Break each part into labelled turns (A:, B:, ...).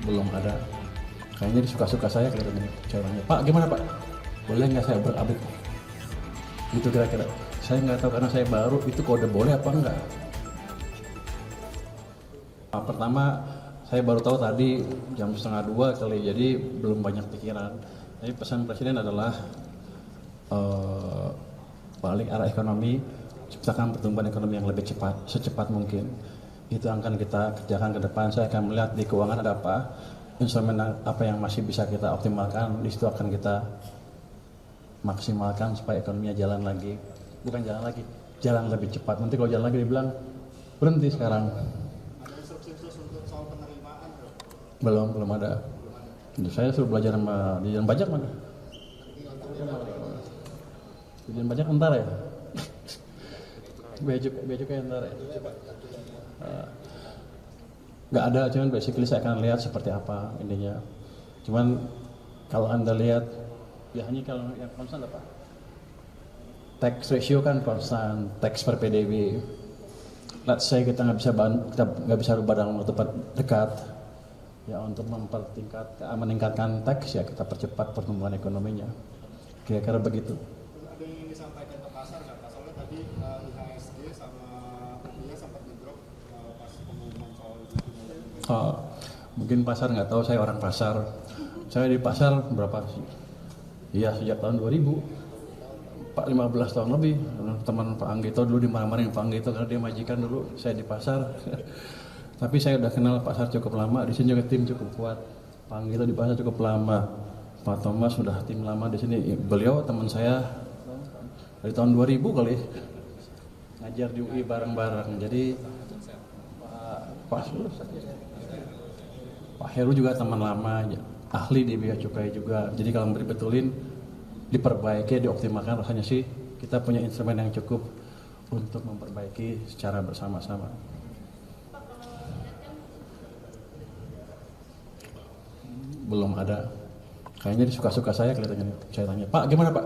A: Belum ada. Kayaknya suka-suka saya kelihatannya caranya. Pak, gimana Pak? Boleh nggak saya berabrik? Gitu kira-kira. Saya nggak tahu karena saya baru, itu kode boleh apa enggak. Pertama, saya baru tahu tadi jam 1:30 kali, jadi belum banyak pikiran. Tapi pesan Presiden adalah balik arah ekonomi, ciptakan pertumbuhan ekonomi yang lebih cepat, secepat mungkin. Itu akan kita kerjakan ke depan. Saya akan melihat di keuangan ada apa, instrumen apa yang masih bisa kita optimalkan, di situ akan kita maksimalkan supaya ekonominya jalan lagi. Bukan jalan lagi, jalan lebih cepat. Nanti kalau jalan lagi dibilang berhenti sekarang.
B: Ada instruksi khusus untuk soal penerimaan, bro?
A: Belum ada. Saya suruh belajar sama Dirjen Pajak mana? Dirjen Pajak ntar ya? Bea cukai ntar ya? Nggak ada, cuman basically saya akan lihat seperti apa intinya. Cuman kalau Anda lihat, biasanya kalau yang konstan apa? Tax ratio kan konstan, tax per PDB. Let's say kita nggak bisa rubah dalam waktu dekat. Ya untuk meningkatkan tax ya kita percepat pertumbuhan ekonominya. Kira-kira begitu.
B: Ada yang ingin disampaikan ke pasar nggak? Soalnya tadi IHSG sama UPI sempat ngedrop pas pengumuman soal itu.
A: Mungkin pasar nggak tahu, saya orang pasar. Saya di pasar berapa sih? Iya sejak tahun 2000, 15 tahun lebih. Teman Pak Anggito dulu dimarah-marahin Pak Anggito karena dia majikan dulu. Saya di pasar. Tapi saya udah kenal pasar cukup lama. Di sini juga tim cukup kuat. Pak Anggito di pasar cukup lama. Pak Thomas sudah tim lama di sini. Beliau teman saya dari tahun 2000 kali ngajar di UI bareng-bareng. Jadi Pak Heru juga teman lama, ahli di bea cukai juga. Jadi kalau mau dibetulin, diperbaiki, dioptimalkan, rasanya sih kita punya instrumen yang cukup untuk memperbaiki secara bersama-sama. Belum ada. Kayaknya suka-suka saya kelihatannya. Saya tanya, Pak gimana Pak?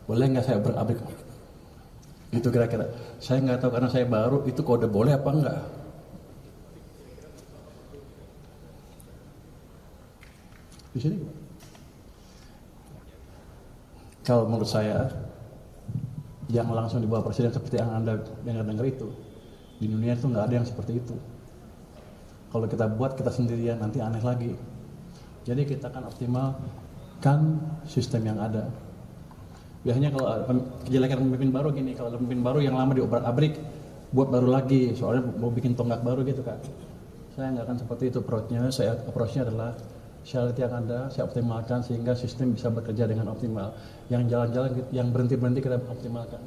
A: Boleh nggak saya berabrik? Gitu kira-kira. Saya nggak tahu karena saya baru, itu kode boleh apa enggak. Di sini kalau menurut saya yang langsung di bawah Presiden seperti yang Anda dengar itu, di dunia itu nggak ada yang seperti itu. Kalau kita buat kita sendirian nanti aneh lagi. Jadi kita akan optimalkan sistem yang ada. Biasanya kalau kejelekan pemimpin baru gini, kalau ada pemimpin baru yang lama diobrak-abrik, buat baru lagi, soalnya mau bikin tonggak baru gitu kan. Saya nggak akan seperti itu approach-nya adalah saya lihat yang ada, saya optimalkan sehingga sistem bisa bekerja dengan optimal. Yang jalan-jalan, yang berhenti-berhenti kita optimalkan.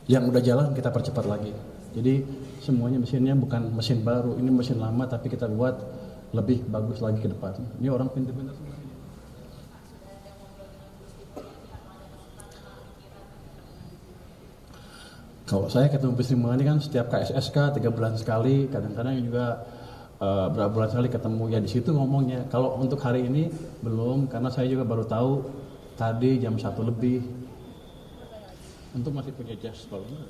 A: Yang udah jalan kita percepat lagi. Jadi semuanya mesinnya bukan mesin baru, ini mesin lama tapi kita buat lebih bagus lagi ke depan. Ini orang pintar-pintar semua. Kalau saya ketemu Sri Mulyani kan setiap KSSK 3 bulan sekali, kadang-kadang juga berapa bulan sekali ketemu. Ya di situ ngomongnya. Kalau untuk hari ini belum, karena saya juga baru tahu tadi jam 1 lebih. Untuk masih punya jas kalau enggak.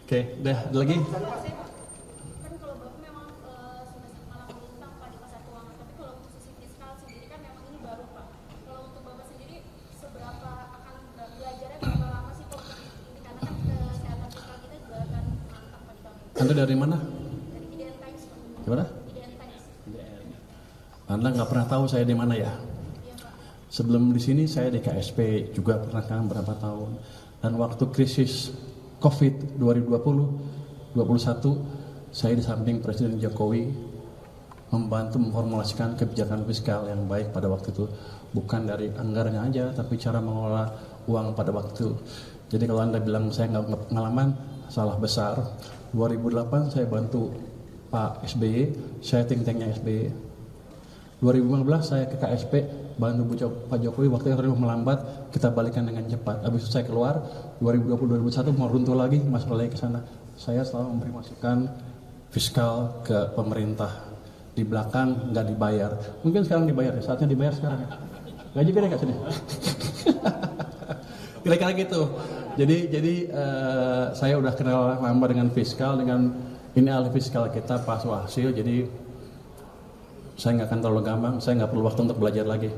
A: Oke, udah ada lagi.
C: Kan kalau Bapak memang sudah malah melintang Pak di pasar keuangan, tapi kalau untuk sisi fiskal sendiri kan memang ini baru Pak. Kalau untuk Bapak sendiri seberapa akan belajarnya berapa lama sih Pak ini, karena kan kesehatan fiskal kita juga akan mantap Pak di tahun ini.
A: Anda dari mana?
C: Dari IDN Times Pak.
A: Gimana?
C: IDN Times.
A: Anda nggak pernah tahu saya di mana ya?
C: Iya Pak.
A: Sebelum di sini saya di KSP juga pernah kan berapa tahun. Dan waktu krisis COVID 2020-21 saya di samping Presiden Jokowi membantu memformulasikan kebijakan fiskal yang baik pada waktu itu, bukan dari anggarannya aja tapi cara mengelola uang pada waktu itu. Jadi kalau Anda bilang saya nggak pengalaman, salah besar. 2008 saya bantu Pak SBY, saya think tanknya SBY. 2015 saya ke KSP bantu Pak Jokowi, waktu yang melambat kita balikan dengan cepat. Habis itu saya keluar 2020-2021 mau runtuh lagi, masuk lagi ke sana. Saya selalu memberi masukan fiskal ke pemerintah. Di belakang nggak dibayar. Mungkin sekarang dibayar, saatnya dibayar sekarang. Gaji gede nggak sini? Kira-kira gitu. Jadi saya udah kenal lama dengan fiskal, dengan ini ahli fiskal kita Pak Suhasil. Jadi saya nggak akan terlalu gampang, saya nggak perlu waktu untuk belajar lagi.